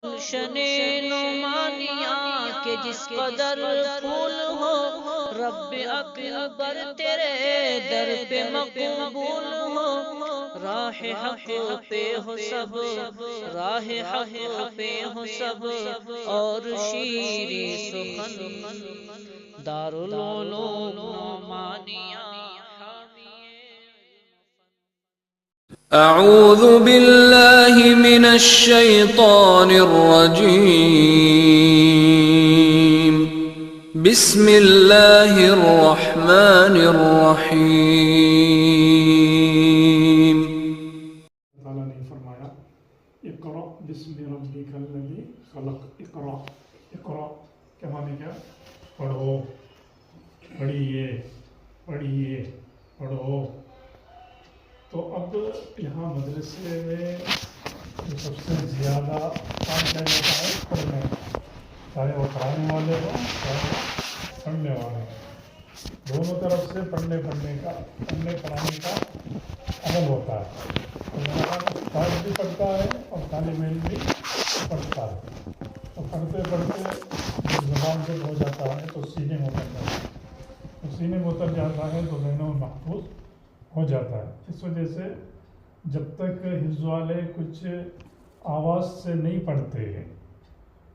گلشن نعمانیاں کے جس قدر پھول ہو، رب اکبر تیرے در پہ مقبول ہو۔ راہ حق پہ ہو سب، راہ حق پہ ہو سب، اور شیریں سخن دارالعلوم نعمانیاں۔ اعوذ باللہ من الشیطان الرجیم، بسم اللہ الرحمن الرحیم۔ تعالیٰ نے فرمایا اقرأ بسم ربک الذی خلق۔ اقرأ، اقرأ کیا معنی کیا؟ پڑھو، پڑھیے، پڑھیے، پڑھو۔ تو اب یہاں مدرسے میں جو سب سے زیادہ کام کیا جاتا ہے پڑھنے، چاہے وہ پڑھانے والے ہوں چاہے پڑھنے والے ہوں، دونوں طرف سے پڑھنے پڑھانے کا عمل ہوتا ہے۔ تو یہاں استاد بھی پڑھتا ہے اور طالب علم بھی پڑھتا ہے۔ تو پڑھتے پڑھتے جب زبان سے ہو جاتا ہے تو سینے میں اتر جاتا ہے، تو سینے میں اتر جاتا ہے تو ذہنوں میں محفوظ ہو جاتا ہے۔ اس وجہ سے جب تک حفظ والے کچھ آواز سے نہیں پڑھتے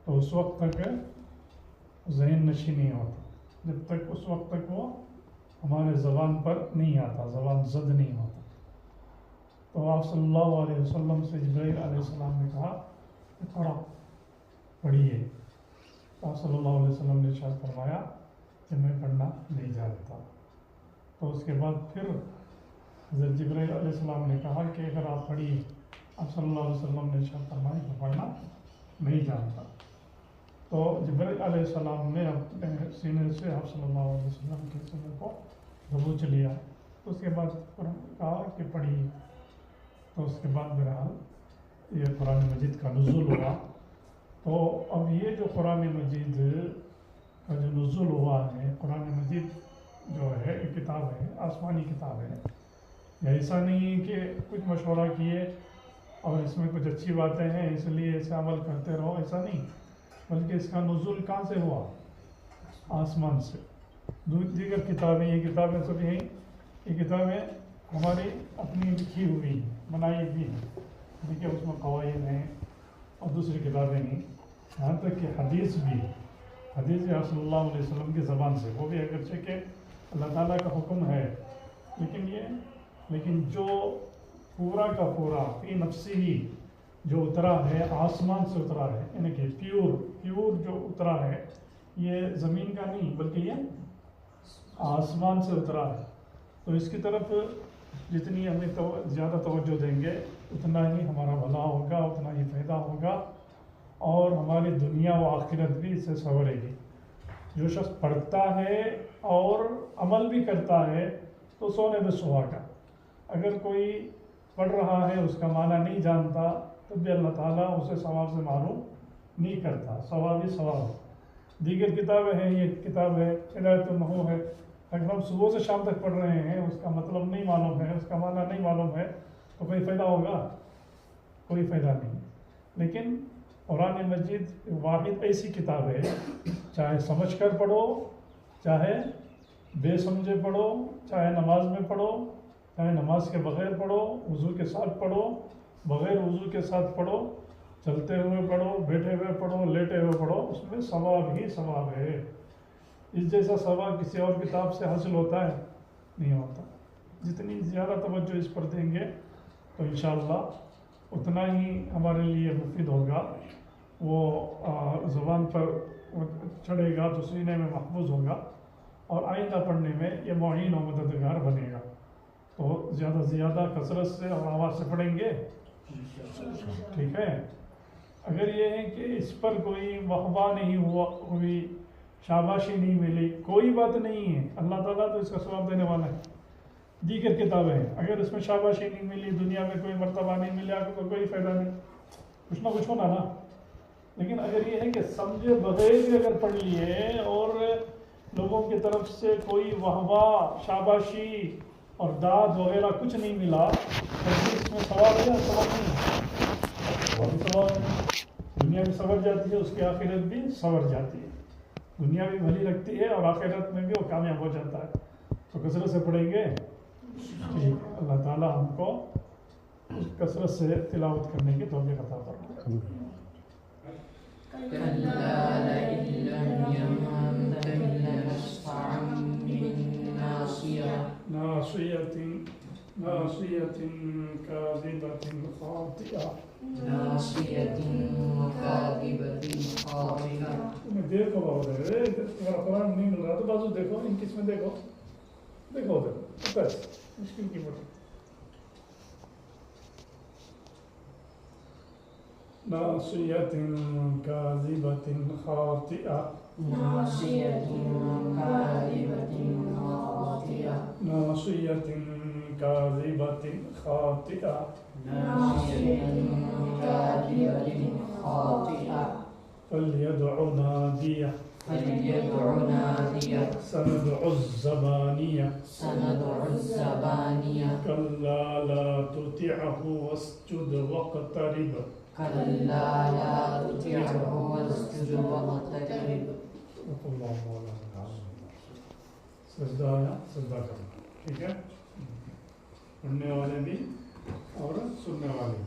تو اس وقت تک ذہن نشین نہیں ہوتا، جب تک اس وقت تک وہ ہمارے زبان پر نہیں آتا، زبان زد نہیں ہوتا۔ تو آپ صلی اللہ علیہ وسلم سے جبرائیل علیہ السلام نے کہا کہ پڑھیے۔ آپ صلی اللہ علیہ وسلم نے ارشاد فرمایا کہ میں پڑھنا نہیں جانتا۔ تو اس کے بعد پھر حضرت جبرائیل علیہ السلام نے کہا کہ اگر آپ پڑھیے، آپ صلی اللہ علیہ وسلم نے ارشاد فرمایا کہ پڑھنا نہیں جانتا۔ تو جبرائیل علیہ السلام نے اپنے سینے سے آپ صلی اللہ علیہ وسلم کے سینے کو دبوچ لیا۔ تو اس کے بعد کہا کہ پڑھیے۔ تو اس کے بعد بہرحال یہ قرآن مجید کا نزول ہوا۔ تو اب یہ جو قرآن مجید کا جو نزول ہوا ہے، قرآن مجید جو ہے ایک کتاب ہے، آسمانی کتاب ہے۔ یا ایسا نہیں ہے کہ کچھ مشورہ کیے اور اس میں کچھ اچھی باتیں ہیں اس لیے اسے عمل کرتے رہو، ایسا نہیں، بلکہ اس کا نزول کہاں سے ہوا؟ آسمان سے۔ دیگر کتابیں، یہ کتابیں سب یہیں، یہ کتابیں ہماری اپنی لکھی ہوئی بنائی بھی ہیں، دیکھیے اس میں قواعد ہیں اور دوسری کتابیں نہیں، یہاں تک کہ حدیث بھی، حدیث آپ صلی اللہ علیہ وسلم کی زبان سے، وہ بھی اگرچہ کہ اللہ تعالیٰ کا حکم ہے، لیکن جو پورا کا پورا فی نفسی ہی جو اترا ہے، آسمان سے اترا ہے، یعنی کہ پیور جو اترا ہے، یہ زمین کا نہیں بلکہ یہ آسمان سے اترا ہے۔ تو اس کی طرف جتنی ہمیں زیادہ توجہ دیں گے اتنا ہی ہمارا بھلا ہوگا، اتنا ہی فائدہ ہوگا، اور ہماری دنیا و آخرت بھی اس سے سنورے گی۔ جو شخص پڑھتا ہے اور عمل بھی کرتا ہے تو سونے میں سہاگا۔ اگر کوئی پڑھ رہا ہے اس کا معنی نہیں جانتا تو بھی اللہ تعالیٰ اسے ثواب سے محروم نہیں کرتا، ثواب ہی ثواب ہے۔ دیگر کتابیں ہیں، یہ کتاب ہے ہدایت النحو ہے، اگر ہم صبح سے شام تک پڑھ رہے ہیں، اس کا مطلب نہیں معلوم ہے، اس کا معنی نہیں معلوم ہے، تو کوئی فائدہ ہوگا؟ کوئی فائدہ نہیں۔ لیکن قرآن مجید واحد ایسی کتاب ہے، چاہے سمجھ کر پڑھو، چاہے بے سمجھے پڑھو، چاہے نماز میں پڑھو، چاہے نماز کے بغیر پڑھو، وضو کے ساتھ پڑھو، بغیر وضو کے ساتھ پڑھو، چلتے ہوئے پڑھو، بیٹھے ہوئے پڑھو، لیٹے ہوئے پڑھو، اس میں ثواب ہی ثواب ہے۔ اس جیسا ثواب کسی اور کتاب سے حاصل ہوتا ہے؟ نہیں ہوتا۔ جتنی زیادہ توجہ اس پر دیں گے تو انشاءاللہ اتنا ہی ہمارے لیے مفید ہوگا، وہ زبان پر چڑھے گا تو سینے میں محفوظ ہوگا، اور آئندہ پڑھنے میں یہ معین و مددگار بنے گا۔ تو زیادہ سے زیادہ کثرت سے اور آواز سے پڑھیں گے، ٹھیک ہے؟ اگر یہ ہے کہ اس پر کوئی واہ نہیں ہوئی، شاباشی نہیں ملی، کوئی بات نہیں ہے، اللہ تعالیٰ تو اس کا ثواب دینے والا ہے۔ دیگر کتابیں ہیں، اگر اس میں شاباشی نہیں ملی، دنیا میں کوئی مرتبہ نہیں ملا تو کوئی فائدہ نہیں، کچھ نہ کچھ ہونا نا۔ لیکن اگر یہ ہے کہ سمجھے بغیر بھی اگر پڑھ لیے اور لوگوں کی طرف سے کوئی واہ شاباشی اور داد وغیرہ کچھ نہیں ملا، تو اس میں ثواب ہے یا ثواب نہیں ہے؟ ثواب ہے۔ دنیا بھی سنور جاتی ہے، اس کی آخرت بھی سنور جاتی ہے. دنیا بھی بھلی رکھتی ہے اور آخرت میں بھی وہ کامیاب ہو جاتا ہے. تو کثرت سے پڑھیں گے. اللہ تعالیٰ ہم کو اس کثرت سے تلاوت کرنے کی توفیق عطا فرمائے. ناصية كاذبة خاطئة. دیکھو بابا اگر قرآن نہیں مل رہا تو بازو دیکھو، ان کس میں دیکھو بس مشکل کی بڑی. ناصية كاذبة خاطئة. ناصية كاذبة خاطئة. فليدع ناديه. سندع الزبانية. كلا لا تطعه واسجد واقترب. سجدہ آیا، سجدہ کرنا. ٹھیک ہے، پڑھنے والے بھی اور سننے والے بھی.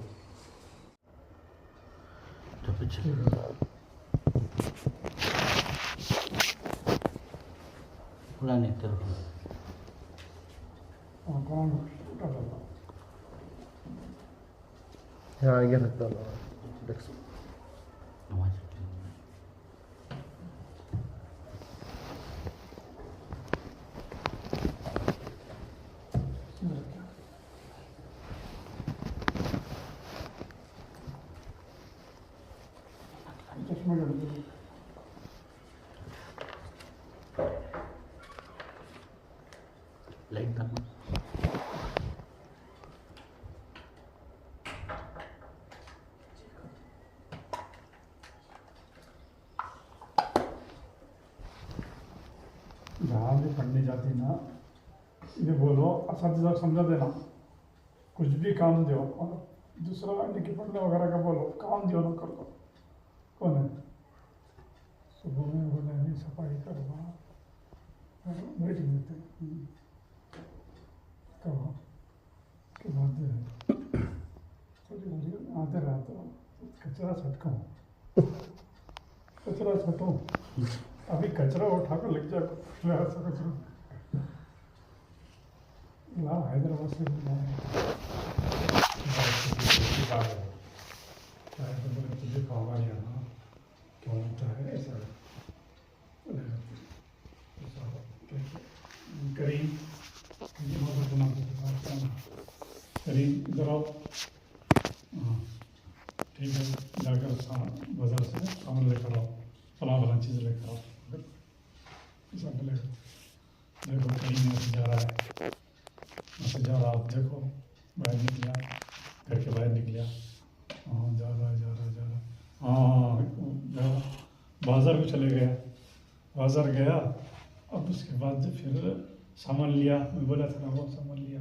لائٹ کرنا. جہاں بھی پڑھنے جاتی نا یہ بولو اساتذہ سمجھا دینا، کچھ بھی کام دو اور دوسرا لکھی پڑھنے وغیرہ کا بولو، کام دو نہ کر دو. کون ہے صبح میں بولے نہیں صفائی کروا ویٹنگ دیتے کہو کہ بات تھوڑی آتے رہتا کچرا چھٹکوں کچرا چھٹوں ابھی کچرا اٹھا کر لگ جائے کچرا لا حیدرآباد سے تجھے کہا جانا کیا ہوتا ہے ایسا کریم کریم ادھر آؤ. ہاں ٹھیک ہے، جا کر بازار سے سامان لے کر آؤ، فلاں فلاں چیز لے کر آؤ. سب لے دیکھو کریم یہاں سے جا رہا ہے، وہاں سے جا رہا آپ دیکھو باہر نکلا، گھر کے باہر نکلا. ہاں جا رہا ہاں بازار کو چلے گیا، بازار گیا. اب اس کے بعد پھر سامان لیا، میں بولا تھا نا وہ سامان لیا.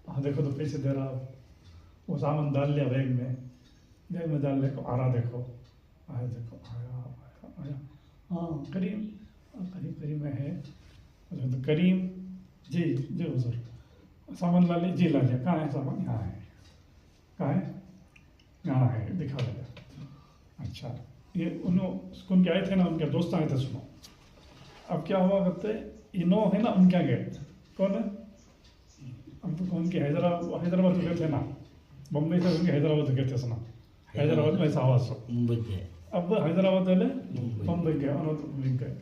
ہاں دیکھو تو پیسے دے رہا، وہ سامان ڈال لیا بیگ میں ڈال لے کو آ رہا. دیکھو آیا، دیکھو آیا. ہاں کریم میں ہے تو کریم جی حضور سامان لا لیا. جی لا لیا. کہاں ہے سامان؟ یہاں ہے. کہاں ہے؟ یہاں ہے، دکھا دیا. اچھا یہ ان کے آئے تھے نا، ان کے دوست آئے تھے. سنو اب کیا ہوا کرتے انہوں ہے نا، ان کیا گئے کون ہے؟ اب تو کون کے حیدرآباد گئے تھے نا، بمبئی سے ان کے حیدرآباد گئے تھے. سنا حیدرآباد میں ایسا آواز اب حیدرآباد والے بمبئی گئے، انہوں تو گئے.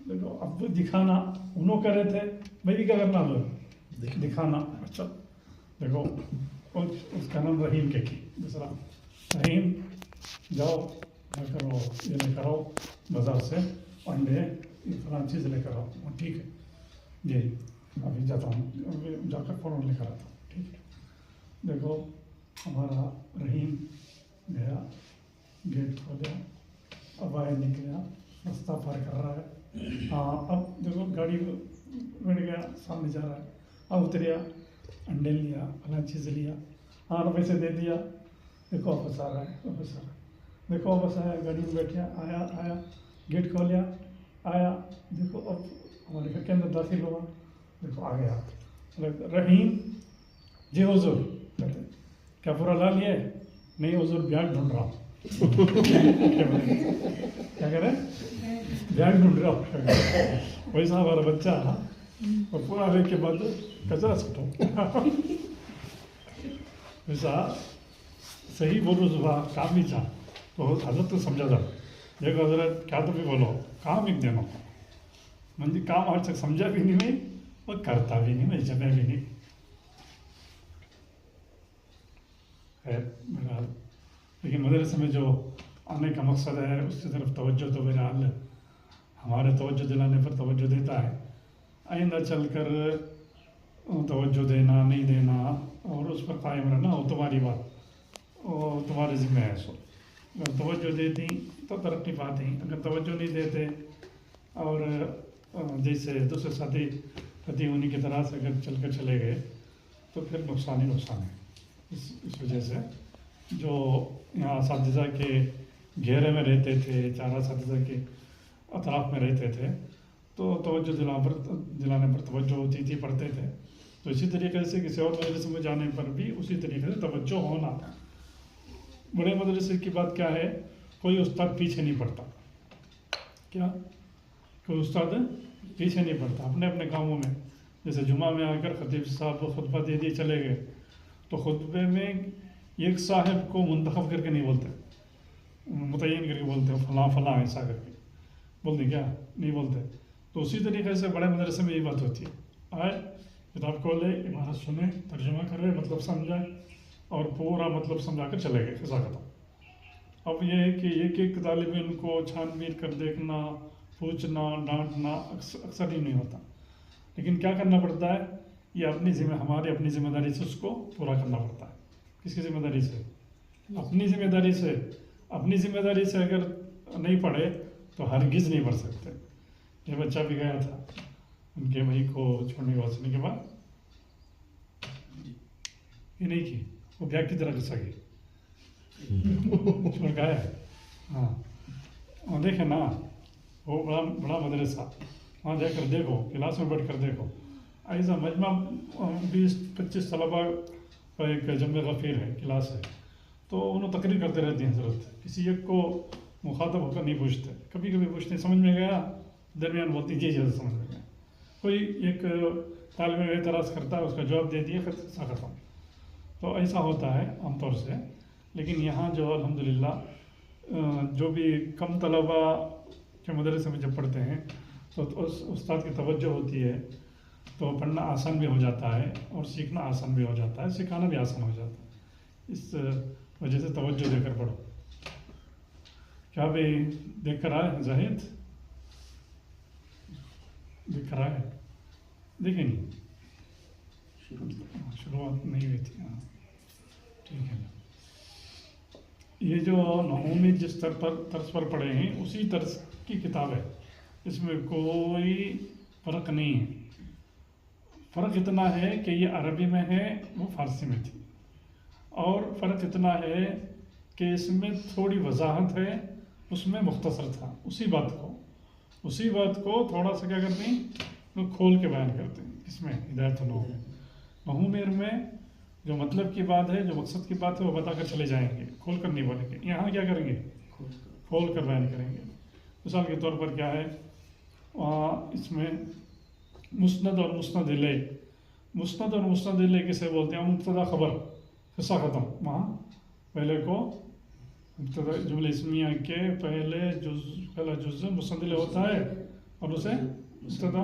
دیکھو اب دکھانا انہوں کر رہے تھے، میں بھی کیا کرنا اب دکھانا. اچھا دیکھو اس کا نام رحیم کے کی دوسرا رحیم جاؤ جا کر وہ یہ لے کر آؤ بازار سے انڈے فلاں چیز لے کر آؤ. ٹھیک ہے جی ابھی جاتا ہوں، جا کر فوراً لے کر آتا ہوں. ٹھیک ہے. دیکھو ہمارا رحیم گیا، گیٹ کھولیا، اب باہر نکلیا، راستہ پار کر رہا ہے. ہاں اب دیکھو گاڑی بیٹھ گیا، سامنے جا رہا ہے. اب اتریا، انڈے لیا، فلاں چیز لیا. ہاں پیسے دے دیا. دیکھو واپس آ رہا ہے، واپس آ رہا ہے. دیکھو بس آیا گاڑی میں بیٹھے آیا گیٹ کھولیا آیا دیکھو اب ہمارے گھر کے اندر داخل ہوا دیکھو آ گیا رحیم جی حضور کہتے کیا پورا لا لیا ہے نہیں حضور بیاگ ڈھونڈ رہا ہوں کیا کہہ رہے ہیں بیاگ ڈھونڈ رہا ہوں ویسا ہمارا بچہ اور پورا آنے کے بعد کچرا سٹو ویسا صحیح بولو صبح کام ہی چاہ تو حضرت تو سمجھا تھا دیکھو حضرت کیا تو بھی بولو کام ایک دینا من کام آج تک سمجھا بھی نہیں میں اور کرتا بھی نہیں میں جمع بھی نہیں خیر بہرحال لیکن مدرسے میں جو آنے کا مقصد ہے اس کی طرف توجہ تو بہرحال ہمارے توجہ دلانے پر توجہ دیتا ہے آئندہ چل کر توجہ دینا نہیں دینا اور اس پر قائم رہنا وہ تمہاری بات وہ تمہارے ذمہ ہے سو اگر توجہ دیتی تو ترقی پاتی اگر توجہ نہیں دیتے اور جیسے دوسرے ساتھی انہیں کی طرح سے اگر چل کر چلے گئے تو پھر نقصان ہی نقصان ہے اس وجہ سے جو یہاں اساتذہ کے گھیرے میں رہتے تھے چار اساتذہ کے اطراف میں رہتے تھے تو توجہ دلانے پر توجہ ہوتی تھی پڑھتے تھے تو اسی طریقے سے کسی اور مدرسے میں جانے پر بھی اسی طریقے سے توجہ ہونا بڑے مدرسے کی بات کیا ہے کوئی استاد پیچھے نہیں پڑتا کیا کوئی استاد پیچھے نہیں پڑتا اپنے اپنے کاموں میں جیسے جمعہ میں آ کر خطیب صاحب خطبہ دے دیے چلے گئے تو خطبے میں ایک صاحب کو منتخب کر کے نہیں بولتے متعین کر کے بولتے فلاں فلاں ایسا کر کے بولتے کیا نہیں بولتے تو اسی طریقے سے بڑے مدرسے میں یہ بات ہوتی ہے آئے کتاب کھولے عبارت سنے ترجمہ کرے مطلب سمجھائے اور پورا مطلب سمجھا کر چلے گئے خزا ختم اب یہ ہے کہ ایک ایک طالب علم کو چھان بین کر دیکھنا پوچھنا ڈانٹنا اکثر ہی نہیں ہوتا لیکن کیا کرنا پڑتا ہے یہ ہماری اپنی ذمہ داری سے اس کو پورا کرنا پڑتا ہے کس کی ذمہ داری سے اپنی ذمہ داری سے اگر نہیں پڑھے تو ہرگز نہیں پڑھ سکتے یہ بچہ بھی گیا تھا ان کے بھائی کو چھوڑنے کے واسطے کے بعد یہ نہیں کی وہ بیاگ کی طرح گھسا گئی چھوڑ گیا ہاں اور دیکھیں نا وہ بڑا مدرسہ وہاں جا کر دیکھو کلاس میں بیٹھ کر دیکھو ایسا مجمع 20-25 طلباء کا ایک جمع غفیر ہے کلاس ہے تو انہوں تقریر کرتے رہتے ہیں حضرت کسی ایک کو مخاطب ہو کر نہیں پوچھتے کبھی کبھی پوچھتے سمجھ میں گیا درمیان بولتی جی جیسے سمجھ میں گیا کوئی ایک طالب علم اعتراض کرتا ہے اس کا جواب دے دیے ختم تو ایسا ہوتا ہے عام طور سے لیکن یہاں جو الحمدللہ جو بھی کم طلباء کے مدرسے میں جب پڑھتے ہیں تو اس استاد کی توجہ ہوتی ہے تو پڑھنا آسان بھی ہو جاتا ہے اور سیکھنا آسان بھی ہو جاتا ہے سکھانا بھی آسان ہو جاتا ہے اس وجہ سے توجہ دے کر پڑھو کیا بھائی دیکھ کر آئے زاہد دیکھ کر آئے دیکھیں نہیں شروعات نہیں ہوئی تھی ہاں ٹھیک ہے یہ جو نحومی جس طرز پر پڑھے ہیں اسی طرز کی کتاب ہے اس میں کوئی فرق نہیں ہے فرق اتنا ہے کہ یہ عربی میں ہے وہ فارسی میں تھی اور فرق اتنا ہے کہ اس میں تھوڑی وضاحت ہے اس میں مختصر تھا اسی بات کو تھوڑا سا کیا کرتے ہیں کھول کے بیان کرتے ہیں اس میں ہدایت نحومی میں جو مطلب کی بات ہے جو مقصد کی بات ہے وہ بتا کر چلے جائیں گے کھول کر نہیں بولیں گے یہاں کیا کریں گے کھول کر بیان کریں گے مثال کے طور پر کیا ہے وہاں اس میں مسند اور مسند الیہ کسے بولتے ہیں مبتدا خبر قصہ ختم وہاں پہلے کو مبتدا جملہ اسمیہ کے پہلا جز مسند الیہ ہوتا ہے اور اسے مبتدا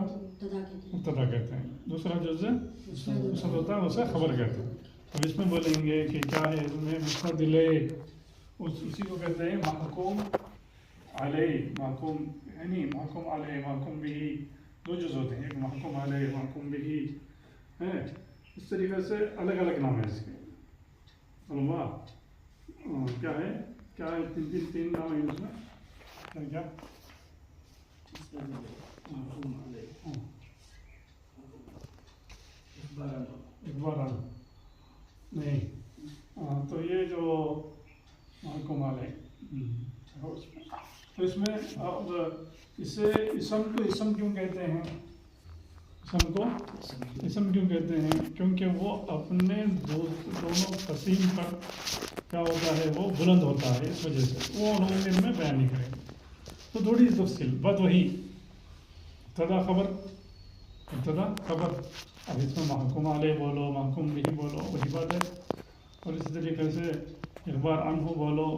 کہتے ہیں دوسرا جز مسند ہوتا ہے اسے خبر کہتے ہیں اب اس میں بولیں گے کہ کیا ہے اس میں مسند الیہ اسی کو کہتے ہیں محکوم علیہ محکوم یعنی محکوم علیہ محکوم بھی دو جز ہوتے ہیں ایک محکوم علیہ محکوم بھی ہے اس طریقے سے الگ الگ نام ہے اس کے علماء کیا ہے تین نام ہیں اس میں کیا نہیں تو یہ جو محکوم علیہ تو اس میں اب اسے اسم کو اسم کیوں کہتے ہیں؟ اسم کو اسم کیوں کہتے ہیں؟ کیونکہ وہ اپنے دونوں قسیم پر کیا ہوتا ہے، وہ بلند ہوتا ہے، اس وجہ سے وہ انہوں میں بیان نہیں کریں گے. تو تھوڑی تفصیل بات وہی ابتدا خبر ابتدا خبر. اب اس میں محکوم علیہ بولو، محکوم بھی بولو، وہی بات ہے. اور اسی طریقے سے اخبار عنہ بولو،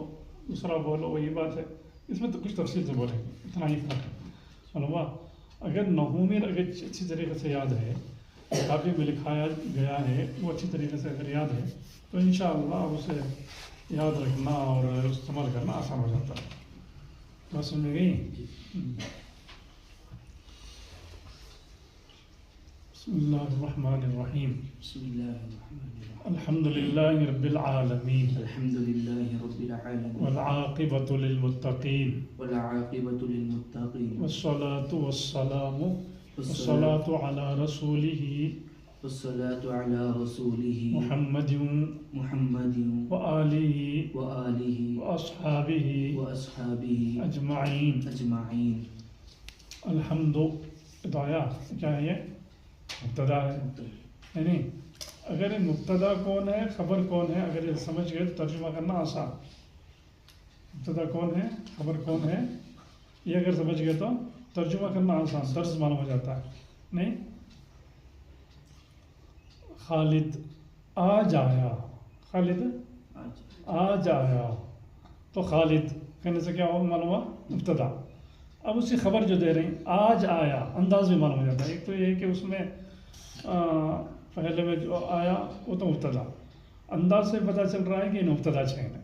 دوسرا بولو، وہی بات ہے. اس میں تو کچھ تفصیل سے بولیں گے، اتنا ہی فرق ہے. علماء اگر نحو میں اگر اچھی طریقے سے یاد ہے، کتابی میں لکھایا گیا ہے، وہ اچھی طریقے سے اگر یاد ہے تو انشاءاللہ اسے یاد رکھنا اور استعمال کرنا آسان ہو جاتا ہے. بات سمجھ گئی؟ بسم اللہ الرحمن الرحیم. بسم الله الرحمن الرحيم. الحمد لله رب العالمين الحمد لله رب العالمين والعاقبة للمتقين والعاقبة للمتقين والصلاة والسلام والصلاة على رسوله والصلاة على رسوله محمد محمد وآله وآله وأصحابه وأصحابه أجمعين. أجمعين. الحمد ادایا کیا ہے؟ یہ مبتدا ہے. یعنی اگر یہ مبتدا کون ہے، خبر کون ہے، اگر یہ سمجھ گئے تو ترجمہ کرنا آسان. مبتدا کون ہے، خبر کون ہے، یہ اگر سمجھ گئے تو ترجمہ کرنا آسان، طرز معلوم ہو جاتا ہے. نہیں، خالد آج آیا، خالد آج آیا، تو خالد کہنے سے کیا ہوا، معلوم ہوا مبتدا. اب اسی خبر جو دے رہے ہیں، آج آیا، انداز بھی معلوم ہو جاتا ہے. ایک تو یہ ہے کہ اس میں پہلے میں جو آیا وہ تو مبتدا، انداز سے پتہ چل رہا ہے کہ مبتدا چین ہے.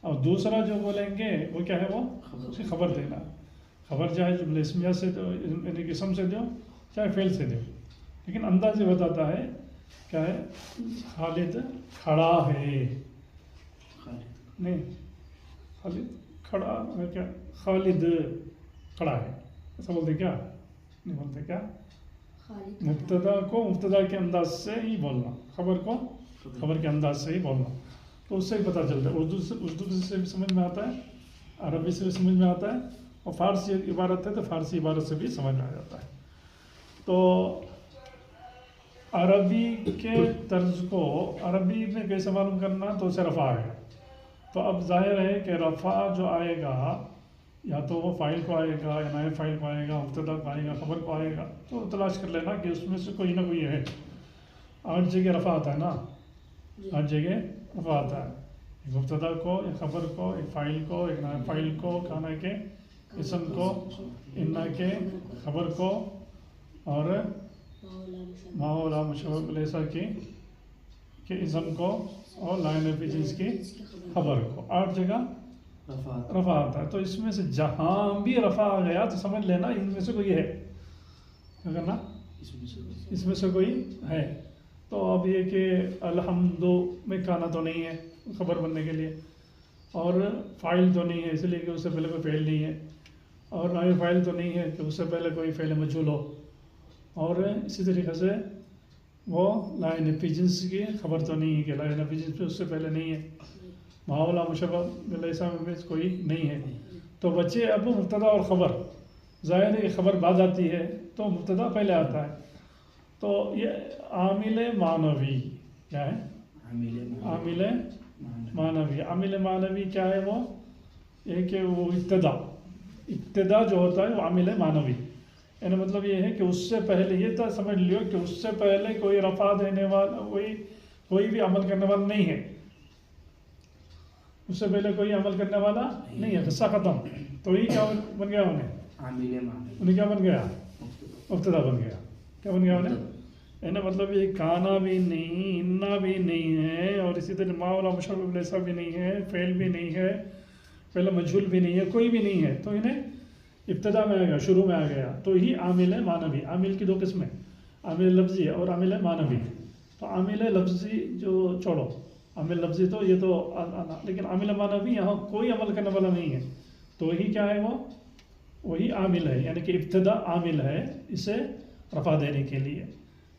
اور دوسرا جو بولیں گے وہ کیا ہے، وہ اسی خبر دینا. خبر چاہے جملہ اسمیہ سے دو، یعنی کہ اسم سے دو، چاہے فعل سے دو، لیکن انداز یہ بتاتا ہے کیا ہے، خالد کھڑا ہے. نہیں، خالد کھڑا ہے، کیا خالد کھڑا ہے، ایسا بولتے کیا نہیں بولتے کیا. مبتدا کو مبتدا کے انداز سے ہی بولنا، خبر کو خبر کے انداز سے ہی بولنا، تو اس سے ہی پتہ چلتا ہے. اردو سے بھی سمجھ میں آتا ہے، عربی سے بھی سمجھ میں آتا ہے، اور فارسی عبارت ہے تو فارسی عبارت سے بھی سمجھ میں آ جاتا ہے. تو عربی کے طرز کو عربی میں کیسے معلوم کرنا، تو اسے رفع ہے. تو اب ظاہر ہے کہ رفع جو آئے گا، یا تو وہ فائل کو آئے گا، یا نائب فائل کو آئے گا، مبتدا کو آئے گا، خبر کو آئے گا. تو تلاش کر لینا کہ اس میں سے کوئی نہ کوئی ہے. 8 جگہ رفع آتا ہے نا، 8 جگہ رفع آتا ہے. ایک مبتدا کو، ایک خبر کو، ایک فائل کو، ایک نائب فائل کو، کانا کے اسم کو، انا کے خبر کو، اور ماولا مشبہ لیسا کے اسم کو، اور لائن پہ جنس کی خبر کو. 8 جگہ رفع آتا ہے. تو اس میں سے جہاں بھی رفع آ گیا تو سمجھ لینا ان میں سے کوئی ہے. کیا کرنا، اس میں سے کوئی ہے. تو اب یہ کہ الحمد میں کانا تو نہیں ہے خبر بننے کے لیے، اور فائل تو نہیں ہے اس لیے کہ اس سے پہلے کوئی فعل نہیں ہے، اور نہ ہی فائل تو نہیں ہے کہ اس سے پہلے کوئی فعل مجہول ہو، اور اسی طریقے سے وہ لائن پیجنس کی خبر تو نہیں ہے کہ لائن پیجنس پہ اس سے پہلے نہیں ہے. ماولا مشبہ لیسا میں کوئی نہیں ہے. تو بچے اب مبتدا اور خبر، ظاہر ہے خبر بعد آتی ہے تو مبتدا پہلے آتا ہے. تو یہ عامل معنوی کیا ہے، عامل معنوی. عامل معنوی کیا ہے، وہ یہ کہ وہ ابتدا جو ہوتا ہے وہ عامل معنوی. یعنی مطلب یہ ہے کہ اس سے پہلے یہ تو سمجھ لیو کہ اس سے پہلے کوئی رفع دینے والا، کوئی بھی عمل کرنے والا نہیں ہے. اس سے پہلے کوئی عمل کرنے والا نہیں ہے، قصہ ختم. تو یہ کیا بن گیا، انہیں کیا بن گیا، مبتدا بن گیا. کیا بن گیا انہیں، یعنی مطلب یہ کانا بھی نہیں، انا بھی نہیں ہے، اور اسی طرح ماولا مشبہ لیسا بھی نہیں ہے، فعل بھی نہیں ہے، فعل مجہول بھی نہیں ہے، کوئی بھی نہیں ہے. تو انہیں ابتدا میں آ گیا، شروع میں آ گیا. تو ہی عامل معنوی. عامل کی 2 قسمیں، عامل لفظی اور عامل معنوی. تو عامل لفظی جو چھوڑو، عامل لفظی تو یہ تو لیکن عامل معنوی یہاں کوئی عمل کرنے والا نہیں ہے. تو ہی کیا ہے، وہ وہی عامل ہے، یعنی کہ ابتدا عامل ہے اسے رفع دینے کے لیے.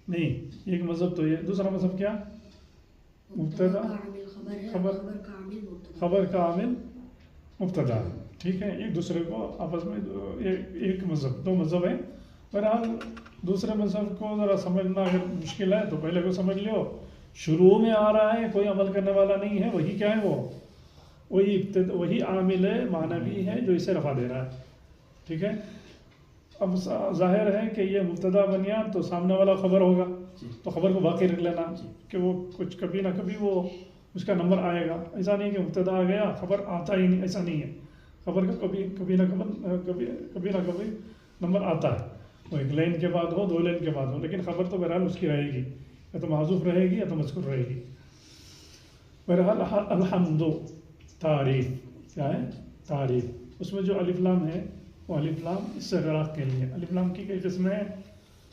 نہیں، ایک مذہب تو یہ. دوسرا مذہب کیا، مبتدا خبر کا عامل مبتدا ہے، ٹھیک ہے، ایک دوسرے کو آپس میں ایک مذہب، دو مذہب ہیں، بہرحال دوسرے مذہب کو ذرا سمجھنا اگر مشکل ہے تو پہلے کو سمجھ لو، شروع میں آ رہا ہے، کوئی عمل کرنے والا نہیں ہے، وہی کیا ہے، وہی عامل معنوی ہے جو اسے رفع دے رہا ہے، ٹھیک ہے۔ اب ظاہر ہے کہ یہ مبتدا بنیاد تو سامنے والا خبر ہوگا، تو خبر کو باقی رکھ لینا کہ وہ کچھ کبھی نہ کبھی وہ اس کا نمبر آئے گا، ایسا نہیں کہ مبتدا آ گیا خبر آتا ہی نہیں، ایسا نہیں ہے، خبر کا کبھی نہ کبھی نمبر آتا ہے، وہ ایک لائن کے بعد ہو، 2 لائن کے بعد ہو، لیکن خبر تو بہرحال اس کی رہے گی، یا تو محذوف رہے گی یا تو مذکور رہے گی۔ بہرحال الحمد تعریف، کیا ہے، تعریف، اس میں جو الف لام ہے وہ الف لام استغراق کے لیے، الف لام کی کئی قسمیں ہیں،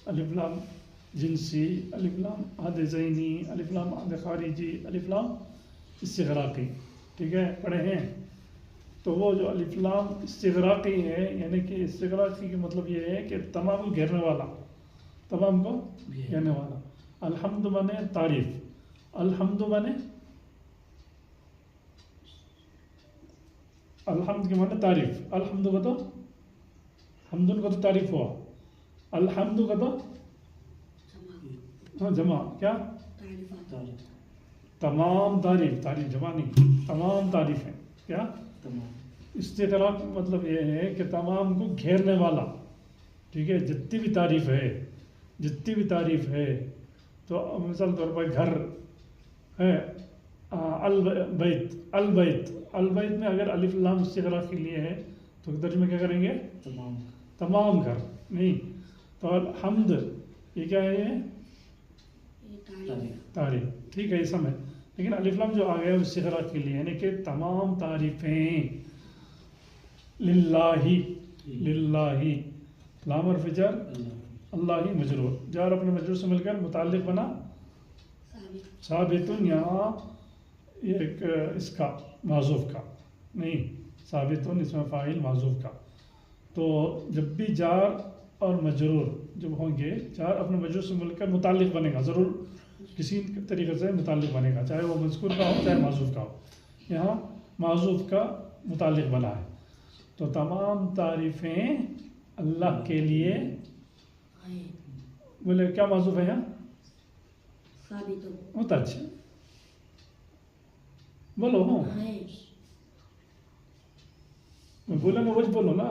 الف لام جنسی، الف لام عہد ذہنی، الف لام عہد خارجی، الف لام استغراقی، ٹھیک ہے، پڑھے ہیں۔ تو وہ جو الف لام استغراقی ہے، یعنی کہ استغراقی کا مطلب یہ ہے کہ تمام کو گھیرنے والا، تمام کو گھیرنے والا۔ الحمد مانے تعریف، الحمد مانے الحمد کے معنی تعریف، الحمد کا تو حمدن کا تو تعریف ہوا، الحمد کا تو جمع، کیا، تمام تعریف، تعریف جمع نہیں، تمام تعریف ہے، کیا، استغراق مطلب یہ ہے کہ تمام کو گھیرنے والا، ٹھیک ہے، جتنی بھی تعریف ہے، تو مثال طور پر گھر ہے، البیت میں اگر الف لام استغراق کے لیے ہے تو ترجمہ کیا کریں گے، تمام گھر، نہیں تو الحمد یہ کیا ہے، یہ تعریف، ٹھیک ہے، یہ سمجھ، لیکن الف لام جو آ گیا استغراق کے لیے، یعنی کہ تمام تعریفیں للہ، لام حرف جر، اللہ مجرور، جار اپنے مجرور سے مل کر متعلق بنا ثابتن، یہاں ایک اس کا معذوف کا نہیں، ثابتن اس میں فاعل معذوف کا، تو جب بھی جار اور مجرور جب ہوں گے، جار اپنے مجرور سے مل کر متعلق بنے گا، ضرور کسی طریقے سے متعلق بنے گا، چاہے وہ مذکور کا ہو چاہے معذوف کا ہو، یہاں معذوف کا متعلق بنا ہے، تو تمام تعریفیں اللہ کے لیے، بولے کیا معذوف ہے یہاں، بہت اچھا، بولو ہوں، بولے نا وجہ بولو نا،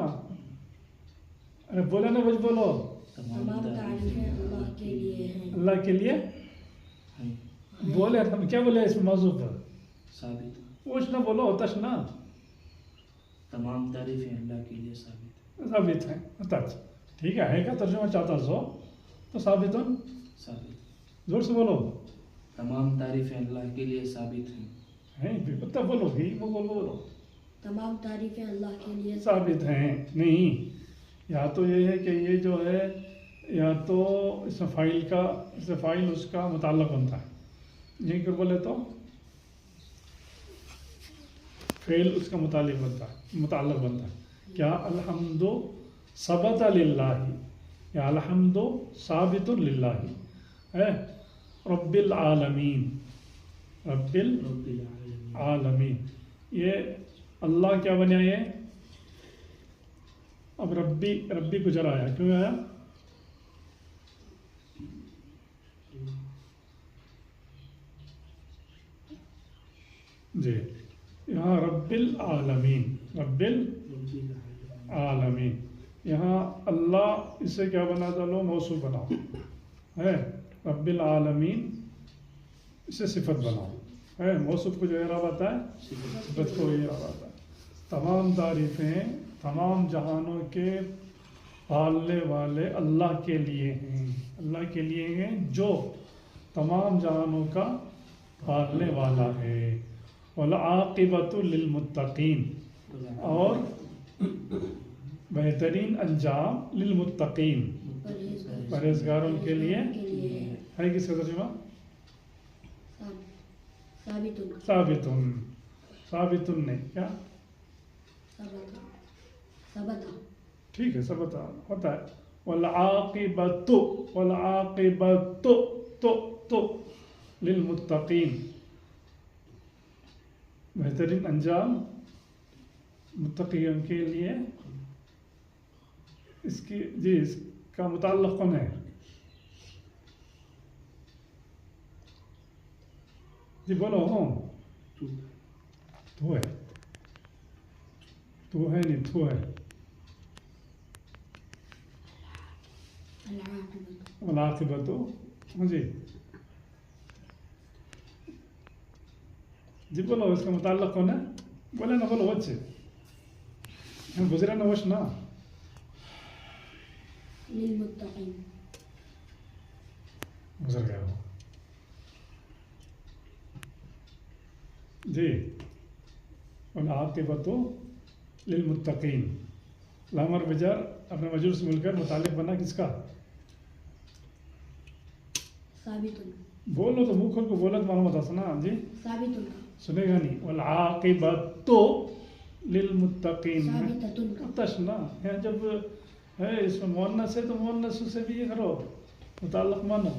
ارے بولے نا وجہ بولو، تمام تعریفیں اللہ کے لیے ہیں، اللہ کے لیے بولے، ہم کیا بولے اس میں معذوف ہے، ثابت، وجہ نہ بولو، تش نہ، تمام تعریفیں اللہ کے لیے ثابت ہیں، اچھا، ٹھیک ہے کا ترجمہ چاہتا سو تو ثابت، زور سے بولو، تمام تعریفیں اللہ کے لیے ثابت ہیں، پتہ بولو بھی، وہ بولو، تمام تعریفیں اللہ کے لیے ثابت ہیں، نہیں، یا تو یہ ہے کہ یہ جو ہے، یا تو اس میں فاعل اس کا متعلق بنتا ہے، یہیں پر بولے تو فعل اس کا متعلق بنتا ہے، کیا، الحمد ثبت للہ، یا الحمد ثابت للہ ہے، رب العالمین، رب العالمین، یہ اللہ کیا بنیا، یہ اب ربی کو جرا آیا، کیوں آیا، جی، یہاں رب العالمین، یہاں اللہ اسے کیا بنا ڈالو، موصوف بناؤ، ہے، رب العالمین اسے صفت بناؤ، ہے، موصوف کو جو اعراب آتا ہے، صفت کو اعراب آتا ہے، تمام تعریفیں تمام جہانوں کے پالنے والے اللہ کے لیے ہیں، اللہ کے لیے ہیں جو تمام جہانوں کا پالنے والا ہے، والعاقبۃ للمتقین، اور بہترین انجام للمتقین، پرہیزگاروں کے لیے ہے، کس کا ترجمہ، ثابت نہیں، کیا، ٹھیک ہے، ثبت ہوتا ہے، والعاقبۃ للمتقین، بہترین انجام متقیوں کے لیے اس کی جی اس کا متعلق کون ہے؟ جی بولو ہوں تو ہے تو ہے نہیں تو ہے العاقبة والعاقبت ہاں جی جی بولو اس کا متعلق کون ہے؟ بولے نا بولو بچے گزرا نا وش نا للمتقين گزر گیا وہ جی والعاقبت للمتقین لامر بجار اپنے مجرور سے مل کر متعلق بنا کس کا؟ ثابت بولو تو منہ کھول کو بولا تو معلوم ہوتا نا جی ثابت سنے گا نہیں والعاقبت للمتقین ثابتة تشنا ہے جب ہے اس میں مؤنث ہے تو مؤنث سے بھی یہ کرو متعلق مانو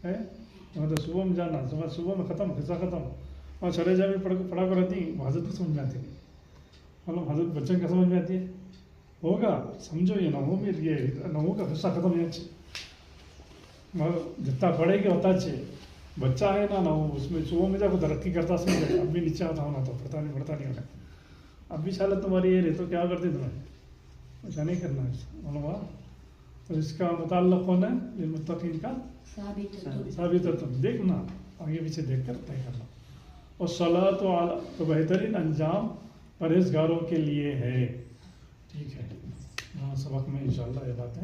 ہے تو صبح میں جانا صبح میں ختم قصہ ختم اور چلے جا بھی پڑھا کر رہتی حضرت کو سمجھ میں آتی نہیں مطلب حضرت بچے کا سمجھ میں آتی ہے ہوگا سمجھو یہ نحو میں یہ نحو کا قصہ ختم ہے اچھے مگر جتنا پڑھے گا اتنا اچھے بچہ ہے نا نحو اس میں صبح میں جب ترقی کرتا سمجھے اب بھی نیچے آتا ہونا تو پڑھتا نہیں ہونا اب بھی حالت تمہاری یہ رہی تو کیا کرتے تمہیں ایسا نہیں کرنا ہے تو اس کا متعلق کون ہے للمتقین کا ثابت ثابت دیکھنا آگے پیچھے دیکھ کر طے کرنا اور صلاۃ تو بہترین انجام پرہیزگاروں کے لیے ہے ٹھیک ہے ہاں سبق میں انشاءاللہ یہ باتیں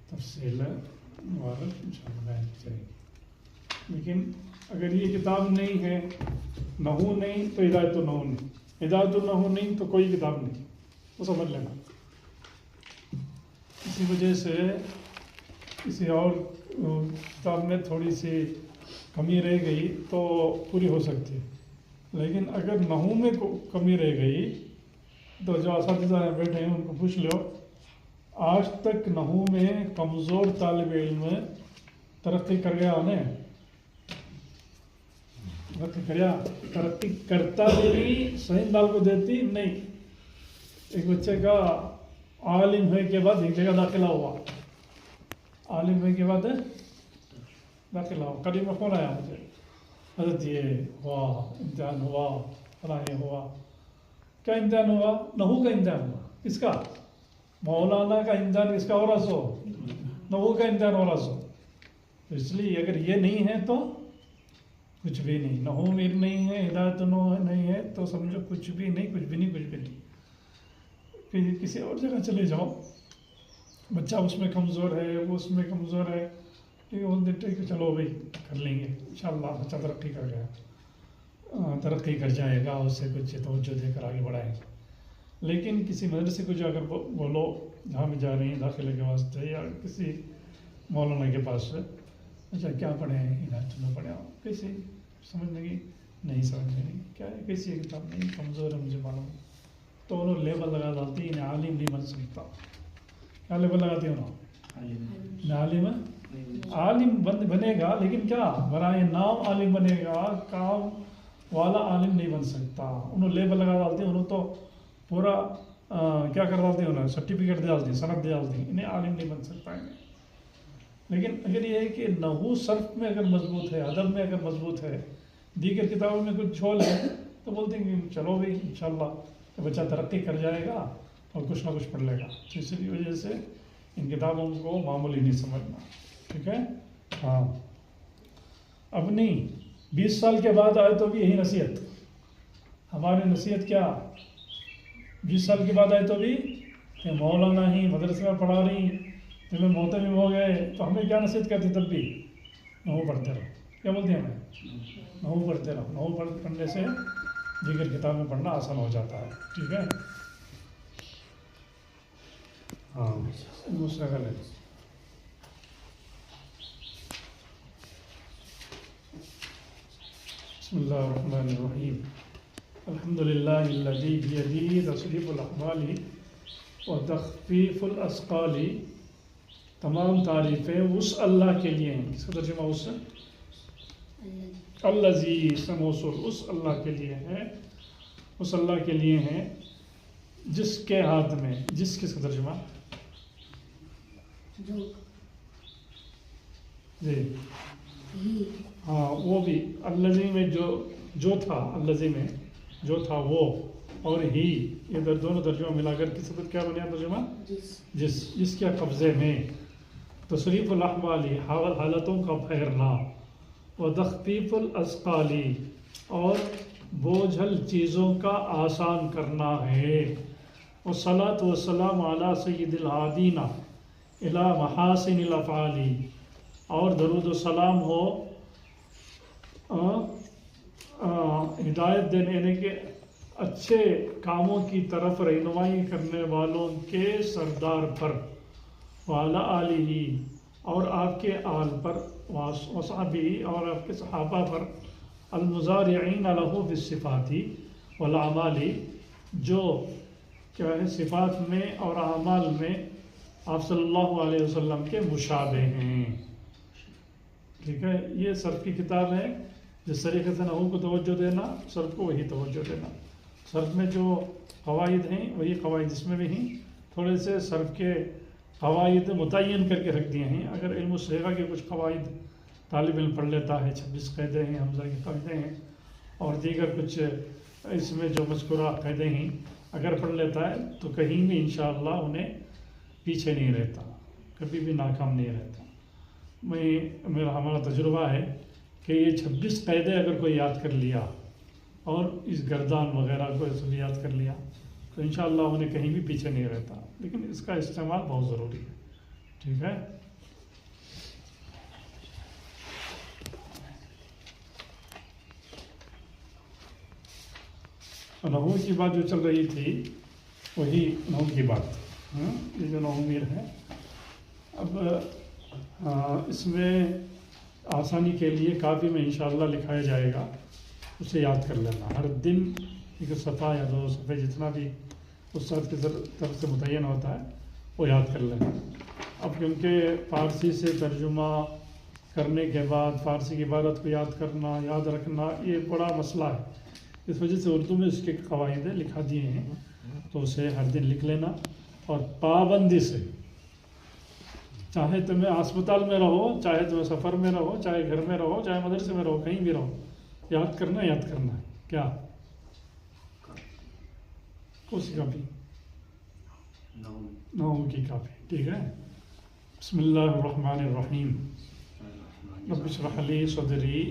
تفصیل وار انشاءاللہ بیان کی جائے گی لیکن اگر یہ کتاب نہیں ہے نحو نہیں تو ہدایت النحو نہیں ہدایت النحو نہیں تو کوئی کتاب نہیں وہ سمجھ لینا اسی وجہ سے کسی اور کتاب میں تھوڑی سی کمی رہ گئی تو پوری ہو سکتی ہے لیکن اگر نحو میں کمی رہ گئی تو جو اساتذہ بیٹھے ہیں ان کو پوچھ لو آج تک نحو میں کمزور طالب علم ترقی کر گیا انہیں ترقی کرتا بھی صحیح دال کو دیتی نہیں ایک بچے کا عالم ہونے کے بعد ایک جگہ داخلہ ہوا عالم ہونے کے بعد داخلہ ہوا قریب میں فون آیا مجھے حضرت یہ ہوا امتحان ہوا فلاں یہ ہوا کیا امتحان ہوا نحو کا امتحان ہوا کس کا مولانا کا امتحان کس کا ہو رہا سو نحو کا امتحان ہو رہا سو اس لیے اگر یہ نہیں ہے تو کچھ بھی نہیں نحو میں نہیں ہے ہدایت نہیں ہے تو سمجھو کچھ بھی نہیں پھر کسی اور جگہ چلے جاؤ بچہ اس میں کمزور ہے وہ اس میں کمزور ہے ٹھیک ہے چلو بھائی کر لیں گے انشاءاللہ بچہ ترقی کر گیا ترقی کر جائے گا اس سے کچھ توجہ دے کر آگے بڑھائیں گے لیکن کسی مدرسے کو جا کر بولو جہاں بھی جا رہی ہیں داخلے کے واسطے یا کسی مولانا کے پاس اچھا کیا پڑھے ہیں ہدایت میں پڑھے ہو کیسے سمجھنے کی نہیں سمجھنے کی کیا ہے کیسی کتاب نہیں کمزور ہے مجھے معلوم تو انہوں لیبل لگا ڈالتی انہیں عالم نہیں بن سکتا کیا لیبل لگاتی انہوں عالم بنے گا لیکن کیا برائے نام عالم بنے گا کام والا عالم نہیں بن سکتا انہوں لیبل لگا ڈالتے انہوں تو پورا کیا کر ڈالتے انہوں سرٹیفکیٹ دے ڈالتی سند دے ڈالتی انہیں عالم نہیں بن سکتا ہے لیکن اگر یہ ہے کہ نحو صرف میں اگر مضبوط ہے ادب میں اگر مضبوط ہے دیگر کتابوں میں کچھ جھول ہے تو بولتے ہیں کہ چلو بھائی انشاءاللہ کہ بچہ ترقی کر جائے گا اور کچھ نہ کچھ پڑھ لے گا تو اسی وجہ سے ان کتابوں کو معمولی نہیں سمجھنا ٹھیک ہے ہاں اب نہیں 20 سال کے بعد آئے تو بھی یہی نصیحت ہماری نصیحت کیا 20 سال کے بعد آئے تو بھی کہ مولانا ہی مدرسے میں پڑھا رہی تمہیں محتمم ہو گئے تو ہمیں کیا نصیحت کرتی تب بھی نحو پڑھتے رہو کیا بولتے ہیں ہمیں نحو پڑھتے رہو نحو پڑھنے سے دیگر کتابیں پڑھنا آسان ہو جاتا ہے ٹھیک ہے ہاں دوسرا گل ہے بسم اللہ الرحمن الرحیم الحمد للہ الذی بیدہ تصریف الاحوال و تخفیف الاسقال تمام تعریفیں اس اللہ کے لیے ہیں اس کا ترجمہ اس الذی سے موصول اس اللہ کے لیے ہے اس اللہ کے لیے ہیں جس کے ہاتھ میں، جس کس کا ترجمہ؟ جو جی ہی ہاں، وہ بھی الذی میں جو تھا، الذی میں جو تھا وہ، اور ہی، یہ دونوں ترجمہ ملا کر کس وقت کیا بنیا ترجمہ؟ جس جس کے قبضے میں، تصریف الاحوالی، حالتوں کا پھیرنا، و تخفیف الاسقالی، اور بوجھل چیزوں کا آسان کرنا ہے، والصلاۃ والسلام علی سید العادین الی محاسن الافعال، اور درود و سلام ہو ہدایت دینے یعنی کہ اچھے کاموں کی طرف رہنمائی کرنے والوں کے سردار پر، وعلی آلہ، اور آپ کے آل پر، وصحبہ، اور آپ کے صحابہ پر، المزارعین لہ بالصفات والاعمال، جو کیا ہے صفات میں اور اعمال میں آپ صلی اللہ علیہ وسلم کے مشابہ ہیں. ٹھیک ہے، یہ صرف کی کتاب ہے. جس طریقے سے نحو کو توجہ دینا، صرف کو وہی توجہ دینا. صرف میں جو قواعد ہیں وہی قواعد اس میں بھی ہیں. تھوڑے سے صرف کے قواعد متعین کر کے رکھ دیے ہیں. اگر علم الصیغہ کے کچھ قواعد طالب علم پڑھ لیتا ہے، 26 قاعدے ہیں، حمزہ کی قاعدے ہیں، اور دیگر کچھ اس میں جو مذکورہ قاعدے ہیں اگر پڑھ لیتا ہے تو کہیں بھی انشاءاللہ انہیں پیچھے نہیں رہتا، کبھی بھی ناکام نہیں رہتا. ہمارا تجربہ ہے کہ یہ 26 قاعدے اگر کوئی یاد کر لیا اور اس گردان وغیرہ کو اس بھی یاد کر لیا تو انشاءاللہ انہیں کہیں بھی پیچھے نہیں رہتا. لیکن اس کا استعمال بہت ضروری ہے. ٹھیک ہے. نحو کی بات جو چل رہی تھی وہی نحو کی بات، یہ جو نحو میر ہے. اب اس میں آسانی کے لیے کافی میں انشاءاللہ لکھایا جائے گا، اسے یاد کر لینا. ہر دن ایک صفحہ یا 2 صفحے جتنا بھی استاد کی طرف سے متعین ہوتا ہے وہ یاد کر لینا. اب کیونکہ فارسی سے ترجمہ کرنے کے بعد فارسی کی عبارت کو یاد کرنا، یاد رکھنا، یہ بڑا مسئلہ ہے. اس وجہ سے اردو میں اس کے قواعد لکھا دیے ہیں، تو اسے ہر دن لکھ لینا. اور پابندی سے، چاہے تمہیں ہسپتال میں رہو، چاہے تمہیں سفر میں رہو، چاہے گھر میں رہو، چاہے مدرسے میں رہو، کہیں بھی رہو، یاد کرنا ہے کیا کسی کاپی؟ نحو کی کاپی. ٹھیک ہے. بسم اللہ الرحمن الرحیم. رب اشرح لی صدری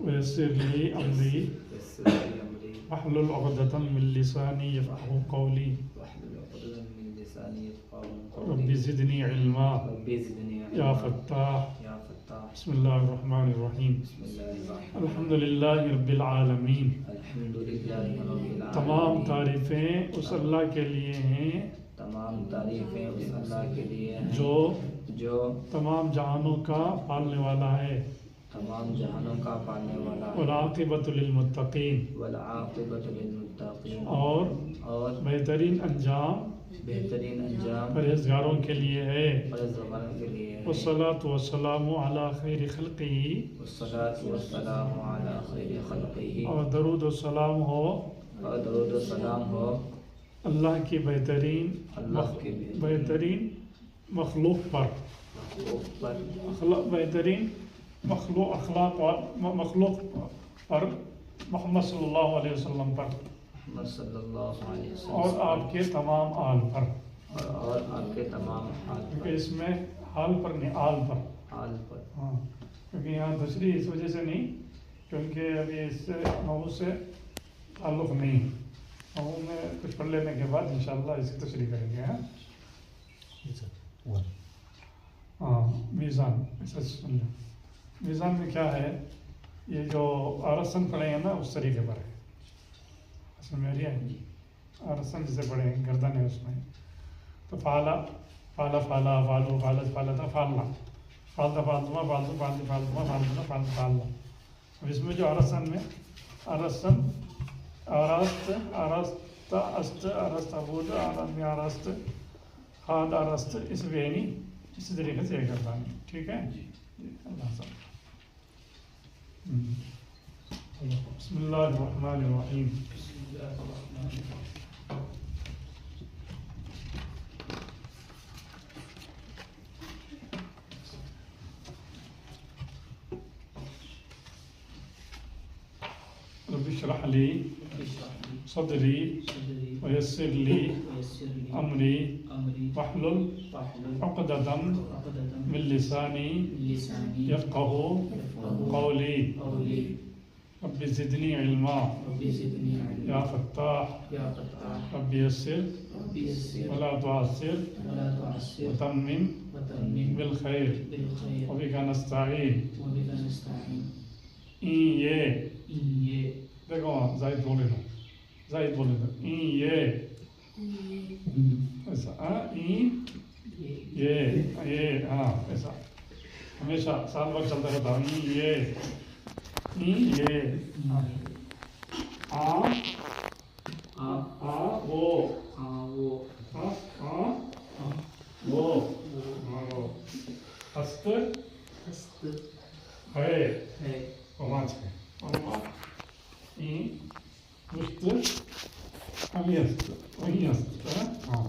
ویسر لی امری واحلل عقدۃ من لسانی یفقهوا قولی رب زدنی علما یا فتاح. بسم اللہ الرحمن الرحیم. الحمد للہ رب العالمین. تمام تعریفیں اس اللہ کے لیے ہیں جو تمام جہانوں کا پالنے والا ہے. والعاقبۃ للمتقین. اور بہترین انجام پرہیزگاروں کے لیے ہے. والصلاۃ والسلام علی خیر خلقہ. اور درود و سلام ہو اللہ کی بہترین مخلوق پر، بہترین مخلوق پر، محمد صلی اللہ علیہ وسلم پر، اور آپ کے تمام آل پر. کیونکہ اس میں حال پر نہیں، آل پر. ہاں، کیونکہ یہاں تشریح اس وجہ سے نہیں کیونکہ ابھی اس سے نحو سے تعلق نہیں. نحو میں کچھ پڑھ لینے کے بعد انشاءاللہ اس کی تشریح کریں گے. میزان. میزان میں کیا ہے، یہ جو آرسن پڑھے ہیں نا اس طریقے پر ہے. اصل میری ہے آرسن جسے پڑھے ہیں گردن ہے اس میں. تو فعلا فعلا فعلا فعلو فعلت فعلتا فعلنا فعلتا فعلتما فعلتو فعلتی فعلتما فعلتنا فعلتا فعلنا. اب اس میں جو آرسن میں آرسن آراست آراست است آراست ابود آرامی آراست خاد آراست اس وینی اسی طریقے سے یہ کرتا ہے. ٹھیک ہے. اللہ حافظ. بسم اللہ الرحمن الرحیم. رب اشرح لی صدری ویسر لی امری واحلل عقدۃ من لسانی یفقہوا قولی. رب زدنی علما یا فتاح رب یسر ولا تعسر وتمم بالخیر وبک نستعین. این یہ دیکھو زائد بولے نا این یہ ایسا این یہ ہاں ایسا ہمیشہ سال بھر چلتا رہتا. این یہ وہ ہست ہے پانچ ہے این مشت ابھی ہست وہی ہست ہاں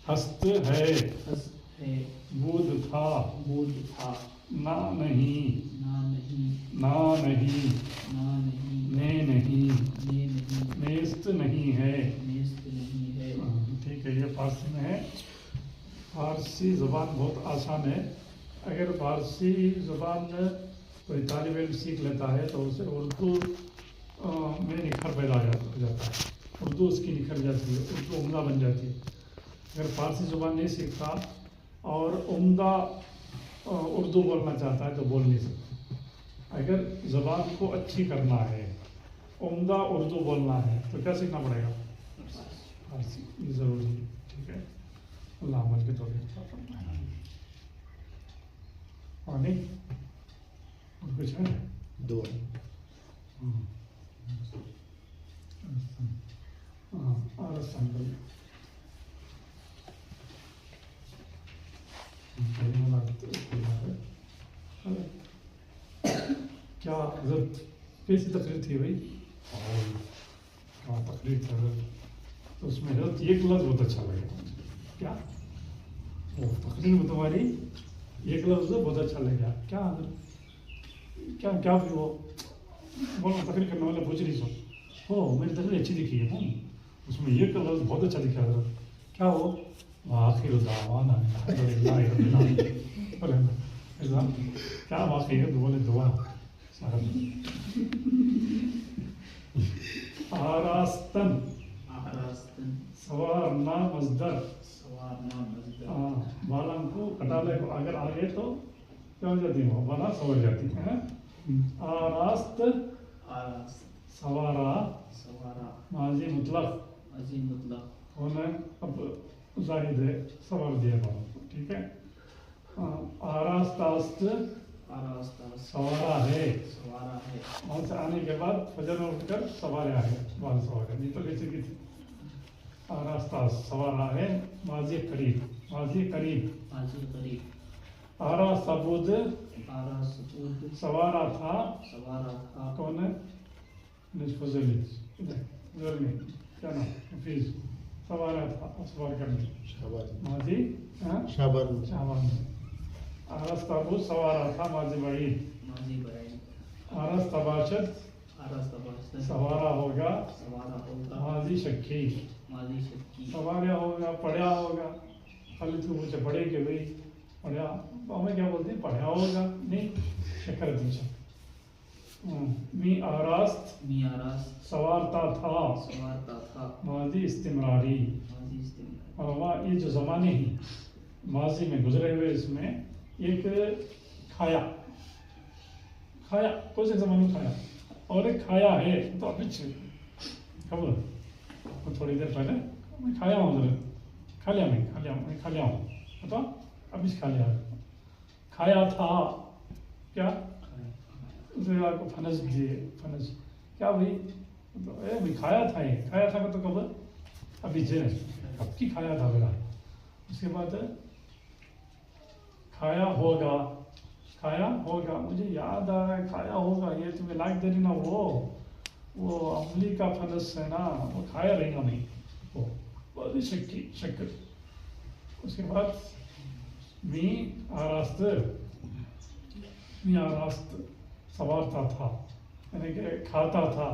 ہست ہے بود تھا نہ نہیں نے نہیں نیست نہیں ہے. ٹھیک ہے. یہ فارسی میں ہے. فارسی زبان بہت آسان ہے. اگر فارسی زبان کوئی طالب علم سیکھ لیتا ہے تو اسے اردو میں نکھر پیدا ہو جاتا ہے. اردو اس کی نکھر جاتی ہے, اردو عمدہ بن جاتی ہے. اگر فارسی زبان نہیں سیکھتا اور عمدہ اردو بولنا چاہتا ہے تو بول نہیں سکتا. اگر زبان کو اچھی کرنا ہے, عمدہ اردو بولنا ہے تو کیا سیکھنا پڑے گا؟ فارسی. یہ ضروری ہے. ٹھیک ہے. اللہ عمل کے توفیق عطا فرمائے. اور کچھ ہے دو کیا حضرت کیسی تقریر تھی بھائی؟ کیا تقریر تھی حضرت. تو اس میں حضرت ایک لفظ بہت اچھا لگا. کیا وہ تقریر میں تمہاری ایک لفظ بہت اچھا لگا. کیا حضرت کیا وہ بولو تقریر کرنے والا پوچھ رہی سو ہو میری تقریر اچھی دکھی ہے. اس میں ایک لفظ بہت اچھا دکھا حضرت. کیا ہو آخر دعوانا الحمدللہ رب العالمین. کیا واقعی ہے؟ بولے دعا آراستن سوارنا مصدر. بالوں کو کٹالے کو اگر آگے تو کیا ہو جاتی ہے؟ بنا سور جاتی ہے. آراست سوارا ماضی مطلق ہونا اب زائد ہے سوار دیا بالوں کو. ٹھیک ہے. آراست سوارا ہے. وہاں سے آنے کے بعد فجر میں اٹھ کر سوارا ہے بال سوارا. نہیں تو کیسے کی تھی؟ آراستہ سوارا ہے ماضی قریب. آراستہ بود سوارا تھا. کون ہے؟ نصف ذرنی کیا نام حفیظ. سوارا تھا سوار کرنے ماضی شابان. آراستہ بود سوارا تھا ماضی بعید. آراستہ باشد سوارا ہوگا ماضی شکی. سوارا ہوگا پڑھیا ہوگا. خالی تو مجھے پڑھے کہ بھائی پڑھیا ہمیں کیا بولتے ہیں پڑھیا ہوگا نہیں شکر دیجا. می آراست سوارتا تھا ماضی استمراری. اور یہ جو زمانے ہی ماضی میں گزرے ہوئے اس میں ایک کھایا کون سے زمانے میں کھایا اور ایک کھایا ہے. تو ابھی خبر تھوڑی دیر پہلے میں کھایا ہوں ضرور کھا لیا ہوں بتا ابھی کھا لیا. کھایا تھا کیا آپ کو فنس دیے. فنس کیا بھائی کھایا تھا. یہ کھایا تھا تو کب ابھی اب کی کھایا تھا میرا. اس کے بعد کھایا ہوگا کھایا ہوگا، مجھے یاد آ رہا ہے کھایا ہوگا، یہ تمہیں لائق دے نا وہ عملی کا فلس ہے نا، وہ کھایا رہے گا نہیں، وہ بہت ہی شکر. اس کے بعد می آراست سوارتا تھا، یعنی کہ کھاتا تھا.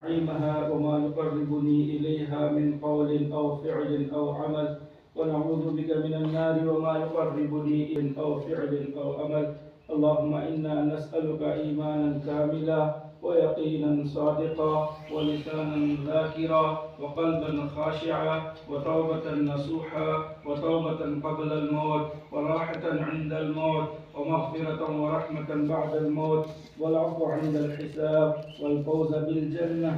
علمها وما يقربني إليها من قول أو فعل أو عمل، ونعوذ بك من النار وما يقربني إلى أو فعل أو عمل. اللهم إنا نسألك إيمانا كاملا ويقينا صادقا ولسانا ذاكرا وقلبا خاشعا وتوبة نصوحا وتوبة قبل الموت وراحة عند الموت ومغفرة ورحمة بعد الموت والعفو عند الحساب والفوز بالجنة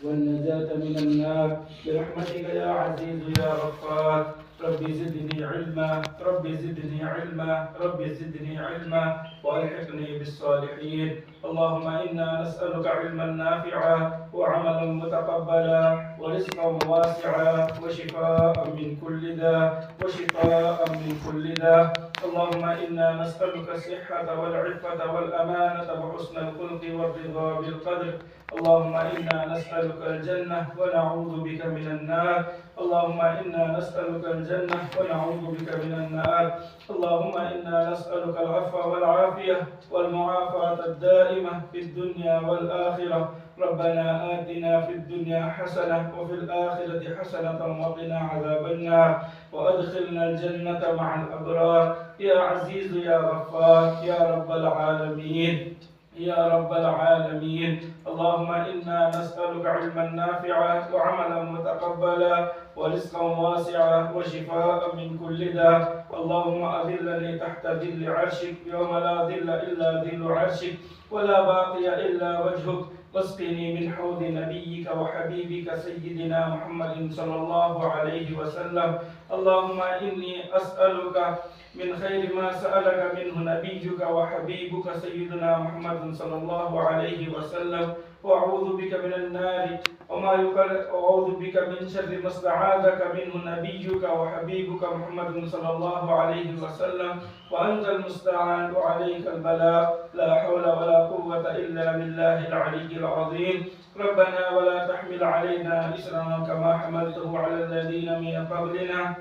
والنجاة من النار برحمتك يا عزيز يا غفار. ربي زدني علما، ربي زدني علما، ربي زدني علما والحقني بالصالحين. اللهم إنا نسألك علما نافعا وعملا متقبلا ورزقا واسعا وشفاء من كل داء وشفاء من كل داء. اللهم إنا نسألك الصحة والعفة والأمانة وحسن الخلق والرضا بالقدر. اللهم إنا نسألك الجنة ونعوذ بك من النار. اللهم إنا نسألك الجنة ونعوذ بك من النار. اللهم إنا نسألك العفو والعافية والمعافاة الدائمة في الدنيا والآخرة. ربنا آتنا في الدنيا حسنة وفي الآخرة حسنة وقنا عذاب النار وأدخلنا الجنة مع الأبرار يا عزيز يا غفار يا رب العالمين يا رب العالمين. اللهم إنا نسألك علما نافعا وعملا متقبلا ورزقا واسعا وشفاء من كل داء. اللهم أذلني تحت ظل عرشك يوم لا ظل إلا ظل عرشك ولا باقي إلا وجهك. واسقني من حوض نبيك وحبيبك سيدنا محمد صلى الله عليه وسلم. اللهم إني أسألك من خير ما سألك منه نبيك وحبيبك سيدنا محمد صلى الله عليه وسلم، وأعوذ بك من النار وأعوذ بك من شر ما استعاذك منه نبيك وحبيبك محمد صلى الله عليه وسلم، وأنت المستعان وعليك البلاء. لا حول ولا قوة إلا بالله العلي العظيم. ربنا ولا تحمل علينا إصرا كما حملته على الذين من قبلنا.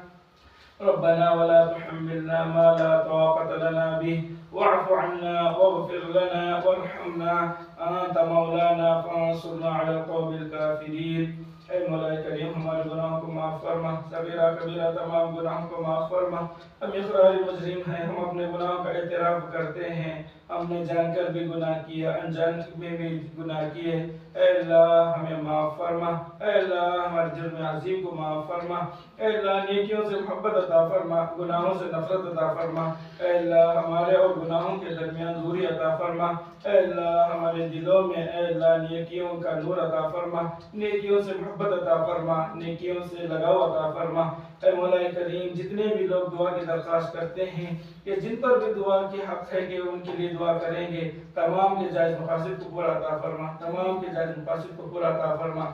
ربنا ولا تحملنا ما لا طاقة لنا به واعف عنا واغفر لنا وارحمنا أنت مولانا فانصرنا على القوم الكافرين. اے مولا کریم ہمارے گناہوں کو معاف فرما، صغیرہ کبیرہ تمام گناہوں کو معاف فرما. ہم اقرار مجرم ہیں، ہم اپنے گناہوں کا اعتراف کرتے ہیں. ہم نے جان کر بھی گناہ کیا، انجان میں بھی گناہ کیے. اے اللہ ہمیں معاف فرما، اے اللہ ہمارے جرم عظیم کو معاف فرما. اے اللہ نیکیوں سے محبت عطا فرما، گناہوں سے نفرت عطا فرما. اے اللہ ہمارے اور گناہوں کے درمیان دوری عطا فرما. اے اللہ ہمارے دلوں میں اے اللہ نیکیوں کا نور عطا فرما، نیکیوں سے محبت عطا فرما، نیکیوں سے لگاؤ عطا فرما. اے مولا کریم جتنے بھی لوگ دعا کی درخواست کرتے ہیں کہ جن پر بھی دعا کی حق ہے کہ ان کے لیے دعا کریں گے، تمام کے جائز مقاصد کو پورا عطا فرما، تمام کے جائز مقاصد کو پورا عطا فرما.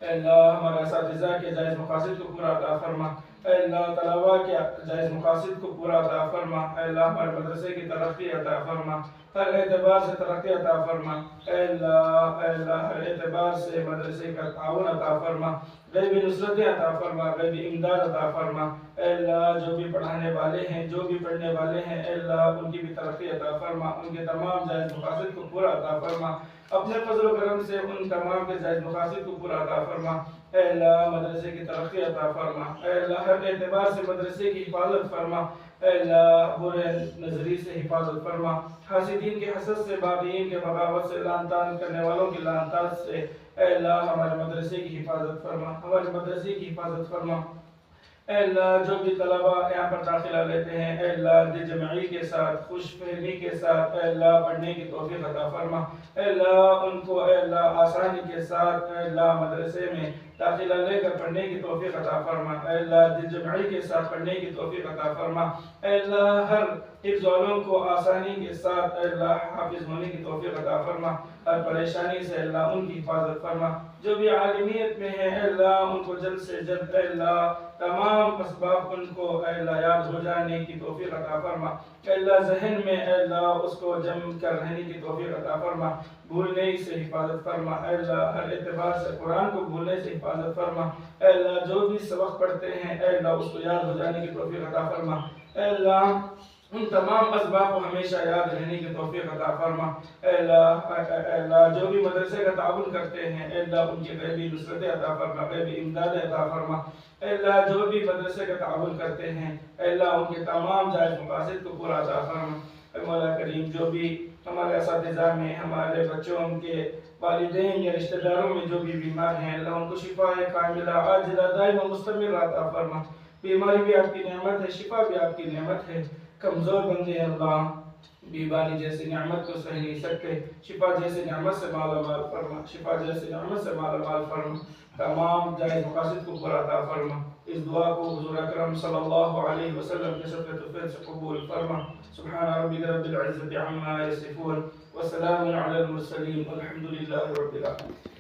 اے اللہ ہمارے اساتذہ کے جائز مقاصد کو پورا عطا فرما. اے اللہ طلباء کے جائز مقاصد کو پورا عطا فرما. اے اللہ ہمارے مدرسے کی ترقی عطا فرما، ہر اعتبار سے ترقی عطا فرما. اے اللہ ہر اعتبار سے مدرسے کا تعاون عطا فرما، غیبی نصرتیں عطا فرما، غیبی امداد عطا فرما. اے اللہ جو بھی پڑھانے والے ہیں، جو بھی پڑھنے والے ہیں، اے اللہ ان کی بھی ترقی عطا فرما، ان کے تمام جائز مقاصد کو پورا عطا فرما. اپنے فضل و کرم سے ان تمام کے جائز مقاصد کو پورا عطا فرما. اے اللہ مدرسے کی ترقی عطا فرما. اے اللہ ہر اعتبار سے مدرسے کی حفاظت فرما. اے اللہ برے نظری سے حفاظت فرما، حاسدین کے حسد سے، باغیین کے بغاوت سے، لعن طعن کرنے والوں کی لعن طعن سے. اے اللہ ہمارے مدرسے کی حفاظت فرما، ہمارے مدرسے کی حفاظت فرما. اے اللہ جو بھی طلباء یہاں پر داخلہ لیتے ہیں، اے اللہ دل جمعی کے ساتھ، خوش فہمی کے ساتھ اے اللہ پڑھنے کی توفیق عطا فرما. اے اللہ ان کو اے اللہ آسانی کے ساتھ اے اللہ مدرسے میں داخلہ لے کر پڑھنے کی توفیق عطا فرما. اے اللہ دل جمعی کے ساتھ پڑھنے کی توفیق عطا فرما. اے اللہ ہر حفظ والوں کو آسانی کے ساتھ اے اللہ حافظ ہونے کی توفیق عطا فرما. ہر پریشانی سے اللہ ان کی حفاظت فرما. جو بھی عالمیت میں ہیں اے اللہ ان کو جلد سے جلد اے اللہ تمام اسباب ان کو اے اللہ یاد ہو جانے کی توفیق عطا فرما. اے اللہ ذہن میں اے اللہ اس کو جم کر رہنے کی توفیق عطا فرما، بھولنے سے حفاظت فرما، اے اللہ ہر اعتبار سے قرآن کو بھولنے سے حفاظت فرما، اے اللہ جو بھی سبق پڑھتے ہیں اے اللہ اس کو یاد ہو جانے کی توفیق عطا فرما، اے اللہ ان تمام اسباب کو ہمیشہ یاد رہنے کی توفیق عطا فرما، اے اللہ جو بھی مدرسے کا تعاون کرتے ہیں اے اللہ ان کی غیبی نصرت عطا فرما، غیبی امداد عطا فرما، اے اللہ جو بھی مدرسے کا تعاون کرتے ہیں اے اللہ ان کے تمام جائز مقاصد کو پورا عطا فرما، اے مولا کریم جو بھی ہمارے اساتذہ میں ہمارے بچوں ان کے والدین یا رشتہ داروں میں جو بھی بیمار ہیں اللہ ان کو شفا کاملہ عاجلہ دائمہ مستمر عطا فرما، بیماری بھی آپ کی نعمت ہے، شفا بھی آپ کی نعمت ہے، کمزور بندے ہیں اللہ بیماری جیسی نعمت کو سہ نہیں سکتے، شفا جیسی نعمت سے مالا مال فرما، شفا جیسی نعمت سے مالا مال فرما، تمام جائز مقاصد کو پورا عطا فرما، اس دعا کو حضور اکرم صلی اللہ علیہ وسلم کے شفاعت و فیض سے قبول فرما، سبحان ربک رب العزت عما یصفون وسلام علی المرسلین والحمد للہ رب العالمین۔